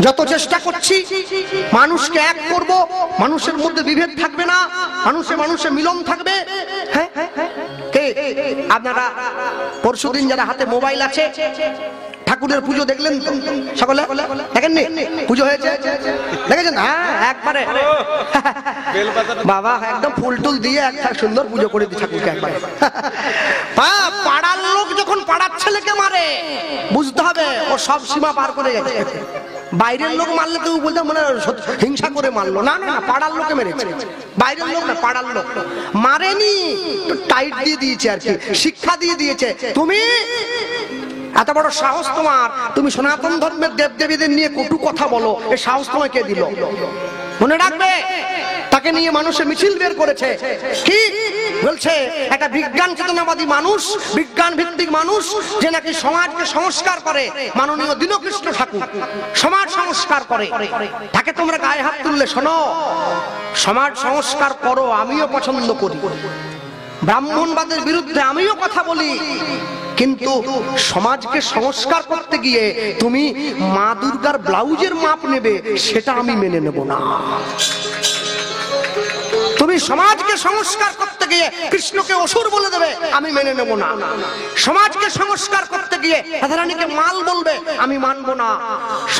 যত চেষ্টা করছি মানুষকে এক করব, মানুষের মধ্যে বিভেদ থাকবে না, মানুষে মানুষে মিলন থাকবে। হ্যাঁ, আপনারা পরশুদিন যারা হাতে মোবাইল আছে ঠাকুরের পুজো দেখলেন তো? সকলে দেখেননি? পুজো হয়েছে দেখেছেন? হ্যাঁ, একবারে বাবা একদম ফুল টুল দিয়ে একটা সুন্দর পুজো করে দিই ঠাকুরকে একবারে। পাড়ার লোক যখন পাড়ার ছেলেকে মারে বুঝতে হবে ও সব সীমা পার করে গেছে। বাইরের লোক মারলে কেউ বলতে মনে হিংসা করে মারলো, না না, পাড়ার লোকে মেরেছে। বাইরের লোক না, পাড়ার লোক মারেনি, টাইট দিয়ে দিয়েছে আর কি, শিক্ষা দিয়ে দিয়েছে। তুমি এত বড় সাহস তোমার, তুমি সনাতন ধর্মের দেবদেবীদের নিয়ে কটু কথা বলো, এই সাহস তোমায় কে দিল? মনে রাখবে, তাকে নিয়ে মানুষের মিছিল বের করেছে। কি বলছে? একটা বিজ্ঞান চেতনাবাদী মানুষ, বিজ্ঞান ভিত্তিক মানুষ, যে নাকি সমাজকে সংস্কার করে, মাননীয় দীনকৃষ্ণ ঠাকুর সমাজ সংস্কার করে, তাকে তোমরা গায়ে হাত তুললে। শোনো, সমাজ সংস্কার করো, আমিও পছন্দ করি, ব্রাহ্মণবাদের বিরুদ্ধে আমিও কথা বলি, কিন্তু সমাজকে সংস্কার করতে গিয়ে তুমি মা দুর্গার ব্লাউজের মাপ নেবে, সেটা আমি মেনে নেব না। তুমি সমাজকে সংস্কার করতে গিয়ে কৃষ্ণকে অসুর বলে দেবে, আমি মেনে নেব না। সমাজকে সংস্কার করতে গিয়ে রাধারানীকে মাল বলবে, আমি মানবো না।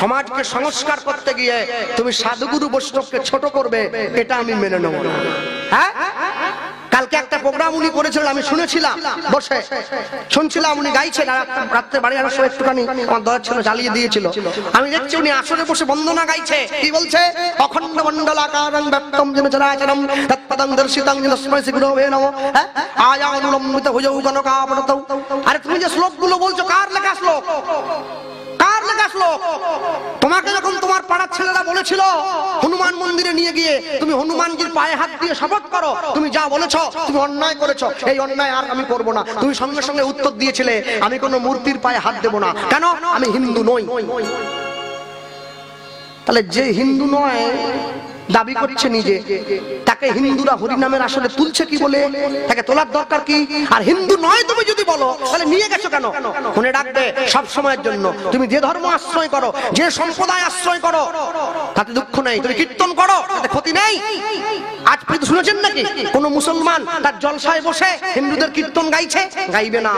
সমাজকে সংস্কার করতে গিয়ে তুমি সাধুগুরু বৈষ্ণবকে ছোট করবে, এটা আমি মেনে নেব না। হ্যাঁ, কালকে একটা প্রোগ্রাম উনি করেছিলেন, আমি শুনেছিলাম, বসে শুনছিলাম, উনি গাইছেন। রাত্রে বাড়ি আসার সময় একটুখানি আমার দরজা ছিল, জ্বালিয়ে দিয়েছিল। আমি দেখছি উনি আসরে বসে বন্দনা গাইছে। কি বলছে? অখণ্ড মণ্ডলাকারং ব্যক্তম যেন চরাচরম তৎপদং দর্শিতং যেন স্মরসি গুরবে নমঃ আয়ানুলম্বিত ভুজৌ গণকাপরতৌ। আরে তুমি যে শ্লোকগুলো বলছো, কার লেখা শ্লোক? কার লেখা শ্লোক? তোমাকে যখন তোমার পাড়ার ছেলেরা বলেছিল হনুমান মন্দিরে নিয়ে গিয়ে তুমি হনুমানজির পায়ে হাত দিয়ে শপথ করো, তুমি যা বলেছো তুমি অন্যায় করেছো, এই অন্যায় আর আমি করব না, তুমি সঙ্গে সঙ্গে উত্তর দিয়েছিলে, আমি কোনো মূর্তির পায়ে হাত দেব না। কেন? আমি হিন্দু নই। তাহলে যে হিন্দু নয় দাবি করছে নিজে, তাকে হিন্দুরা হরিনামের আসলে তুলছে কি বলে? তাকে তোলার দরকার কি? আর হিন্দু নয় তুমি যদি বলো, তাহলে নিয়ে গেছো কেন? মনে রাখবে, সব সময়ের জন্য তুমি যে ধর্ম আশ্রয় করো, যে সম্প্রদায় আশ্রয় করো, তাতে দুঃখ নেই। তুমি কীর্তন করো, তাতে ক্ষতি নেই। আজ পর্যন্ত শুনেছেন নাকি কোন মুসলমান তার জলসায় বসে হিন্দুদের কীর্তন গাইছে? গাইবে না।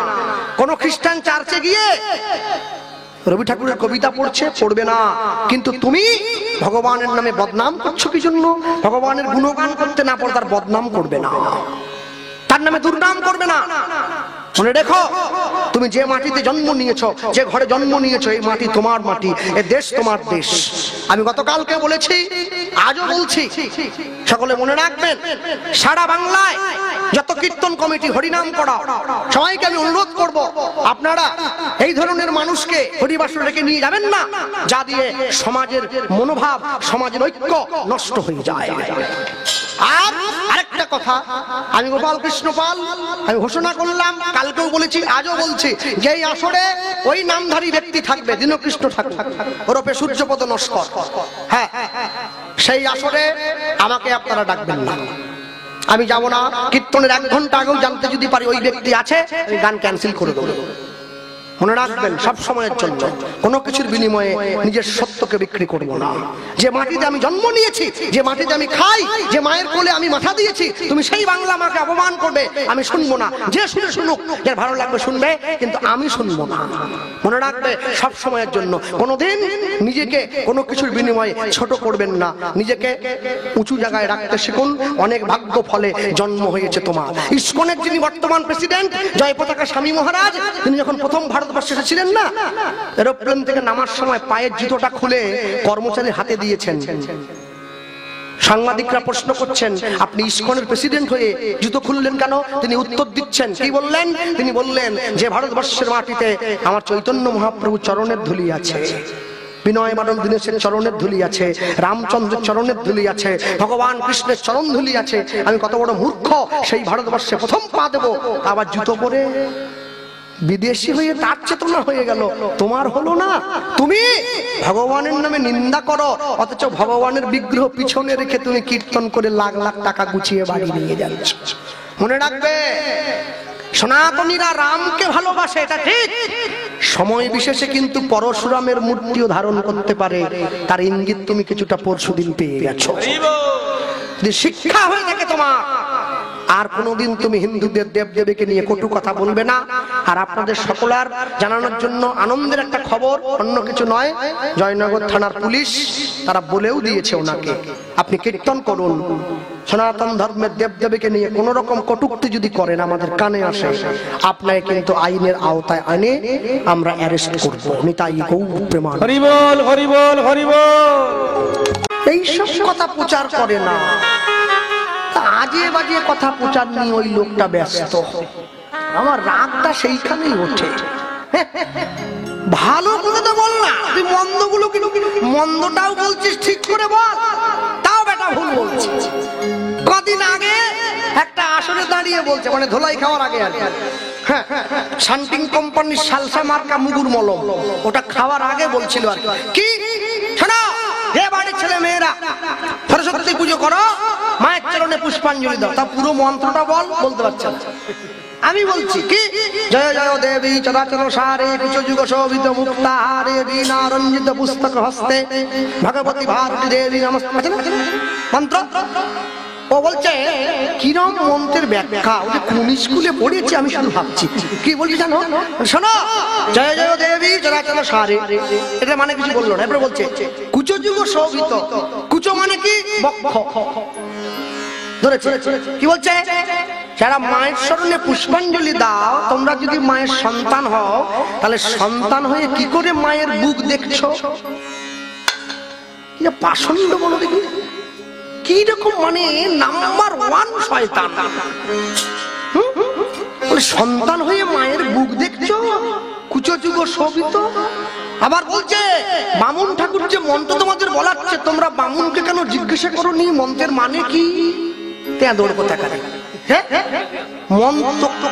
কোন খ্রিস্টান চার্চে গিয়ে রবি ঠাকুরের কবিতা পড়ছে? পড়বে না। কিন্তু তুমি ভগবানের নামে বদনাম করছো কি জন্য? ভগবানের গুণগান করতে না পারো তার বদনাম করবে না, তার নামে দুর্নাম করবে না। মনে রেখো, তুমি যে মাটিতে জন্ম নিয়েছো, যে ঘরে জন্ম নিয়েছো, এই মাটি তোমার মাটি, এই দেশ তোমার দেশ। আমি গতকালকে বলেছি, আজও বলছি, সকলে মনে রাখবেন। সারা বাংলায় যত কীর্তন কমিটি, হরিনাম করা, সবাইকে আমি অনুরোধ করব, আপনারা এই ধরনের মানুষকে হরিবাসর রেখে নিয়ে যাবেন না, যা দিয়ে সমাজের মনোভাব, সমাজের ঐক্য নষ্ট হয়ে যায়। আর আরেকটা কথা, আমি গোপাল কৃষ্ণ পাল, আমি ঘোষণা করলাম, কালকেও বলেছি, আজও বলছি, যে এই আসরে ওই নামধারী ব্যক্তি থাকবে, দীনকৃষ্ণ ঠাকুর ওরফে সূর্যপদ নস্কর, হ্যাঁ, সেই আসরে আমাকে আপনারা ডাকবেন না, আমি যাব না। কীর্তনের 1 ঘন্টা আগেও জানতে যদি পারি ওই ব্যক্তি আছে, আমি গান ক্যান্সেল করে দেবো। মনে রাখবেন, সব সময়ের জন্য কোনো কিছুর বিনিময়ে নিজের সত্যকে বিক্রি করব না। যে মাটিতে আমি জন্ম নিয়েছি, যে মাটিতে আমি খাই, যে মায়ের কোলে আমি মাথা দিয়েছি, তুমি সেই বাংলা মাকে অপমান করবে, আমি শুনবো না। যে শুনে শুনুক, যার ভালো লাগবে শুনবে, কিন্তু আমি শুনবো না। মনে রাখবে, সব সময়ের জন্য কোনোদিন নিজেকে কোনো কিছুর বিনিময়ে ছোট করবেন না, নিজেকে উঁচু জায়গায় রাখতে শিখুন। অনেক ভাগ্য ফলে জন্ম হয়েছে তোমার। ইসকনের যিনি বর্তমান প্রেসিডেন্ট জয় পতাকা স্বামী মহারাজ, তিনি যখন প্রথম ভারতবর্ষে এসেছিলেন না, এরোপ্লেন থেকে নামার সময় পায়ের জুতোটা খুলে কর্মচারীর হাতে দিয়েছেন। সাংবাদিকরা প্রশ্ন করছেন, আপনি ইসকনের প্রেসিডেন্ট হয়ে জুতো খুললেন কেন? তিনি উত্তর দিচ্ছেন, কি বললেন? তিনি বললেন যে ভারতবর্ষের মাটিতে আমার চৈতন্য মহাপ্রভু চরণের ধুলি আছে, বিনয় মানব দীনেশের চরণের ধুলি আছে, রামচন্দ্রের চরণের ধুলি আছে, ভগবান কৃষ্ণের চরণ ধুলি আছে। আমি কত বড় মূর্খ, সেই ভারতবর্ষে প্রথম পা দেবো, আবার জুতো পরে বিদেশি হয়ে তার চেতনা হয়ে গেল, তোমার হলো না। তুমি ভগবানের নামে নিন্দা করো, অথচ ভগবানের বিগ্রহ পিছনে রেখে তুমি কীর্তন করে লাখ লাখ টাকা গুছিয়ে বাড়ি নিয়ে যাচ্ছ। মনে রাখবে, সনাতনীরা রামকে ভালোবাসে, এটা ঠিক, সময় বিশেষে কিন্তু পরশুরামের মূর্তিও ধারণ করতে পারে, তার ইঙ্গিত তুমি কিছুটা পরশুদিন পেয়ে গেছো। যদি শিক্ষা হয়ে থাকে তোমার, আর কোনোদিন তুমি হিন্দুদের দেবদেবীকে নিয়ে কটু কথা বলবে না। আর আপনাদের সকলার জানানোর জন্য আনন্দের একটা খবর, অন্য কিছু নয়, জয়নগর থানার পুলিশ তারা বলেও দিয়েছে ওনাকে, আপনি কীর্তন করুন, সনাতন ধর্মের দেবদেবীকে নিয়ে কোন রকম কটূক্তি যদি করেন আমাদের কানে আসে, আপনাকে কিন্তু আইনের আওতায় আনে আমরা অ্যারেস্ট করব। নিতাই গৌর প্রেমান। হরি বল, হরি বল, হরি বল। এইসব কথা প্রচার করে না, আজে বাজে কথা প্রচার নিয়ে ওই লোকটা ব্যস্ত। আমার রাগটা সেইখানেই ওঠে। ভালো কথা তো বল না, তুই মন্দগুলো মন্দটাও বলছিস ঠিক করে বল, তাও বেটা ভুল বলছিস। কদিন আগে একটা আসরে দাঁড়িয়ে বলছে, মানে ধোলাই খাওয়ার আগে আর হ্যাঁ, শান্তিং কোম্পানির সালসা মার্কা মুগুর মলম, ওটা খাওয়ার আগে বলছিল আর কি, শোনো হে বাড়ির ছেলে মেয়েরা, সরস্বতী পুজো করো, মায়ের চরণে পুষ্পাঞ্জলি দাও। তা পুরো মন্ত্রটা বল, বলতে পারছে না। আমি বলছি কি, জয় জয় দেবী চরাচর সারে কুচ যুগ শোভিত মুক্তাহারে বীণা রঞ্জিত পুস্তক হস্তে ভগবতী ভারতী দেবী নমস্তে মন্ত্র। ও বলছে কিরম মন্ত্রের ব্যাখ্যা, ওটা কোন স্কুলে পড়েছি আমি শুধু ভাবছি। কি বলছি জানো, শোনো জয় জয় দেবী চরাচর সারে, এটা মানে কিছু বললো না। এরপরে বলছে কুচ যুগ শোভিত, কুচ মানে কি বক্ষ ধরেছে। কি বলছে, যারা মায়ের চরণে পুষ্পাঞ্জলি দাও, তোমরা যদি মায়ের সন্তান হও, তাহলে সন্তান হয়ে কি করে মায়ের বুক দেখছো? পাষণ্ড বলো দেখি, কি রকম মানে নাম্বার ওয়ান শয়তান। সন্তান হয়ে মায়ের বুক দেখছো, কুচযুগ শোভিত। আবার বলছে বামুন ঠাকুর যে মন্ত্র তোমাদের বলাচ্ছে, তোমরা বামুনকে কেন জিজ্ঞাসা করোনি মন্ত্রের মানে কি? দৌড় কথা কারে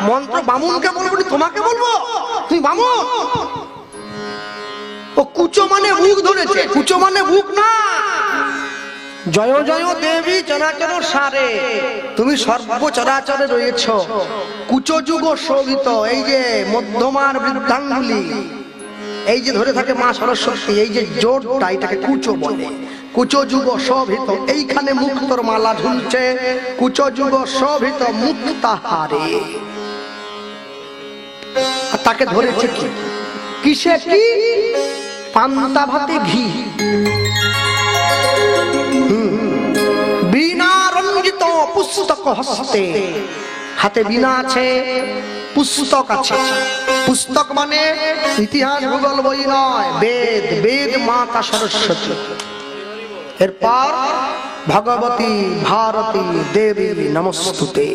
মন্ত্র বামুনকে বলবো, তোমাকে বলবো, তুমি বামুন। ও কুচো মানে বুক ধরেছে, কুচো মানে বুক না। জয় জয় দেবী চরাচর সারে, তুমি সর্ব চরাচরে রয়েছ। কুচো যুগ শোভিত, এই যে মধ্যমার বৃদ্ধাঙ্গুলি এই যে ধরে থাকে মা সরস্বতী, এই যে জোরটা এটাকে কুচো বলে। কুচো যুগ শোভিত, এইখানে মুক্তর মালা ঝুলছে, কুচো যুগ শোভিত মুক্তাহারে। তাকে ধরেছে কি, কিসে কি, পান্তা ভাতে ঘি, বীণা রঞ্জিত পুস্তক হস্তে, হাতে বীণা আছে, পুস্তক আছে। পুস্তক মানে ইতিহাস ভূগোল বই নয়, বেদ, বেদ মাতা সরস্বতী। এরপর ভগবতী ভারতী দেবী নমস্তুতে,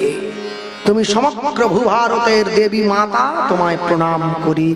তুমি সমগ্র ভূভারতের দেবী মাতা, তোমায় প্রণাম করি।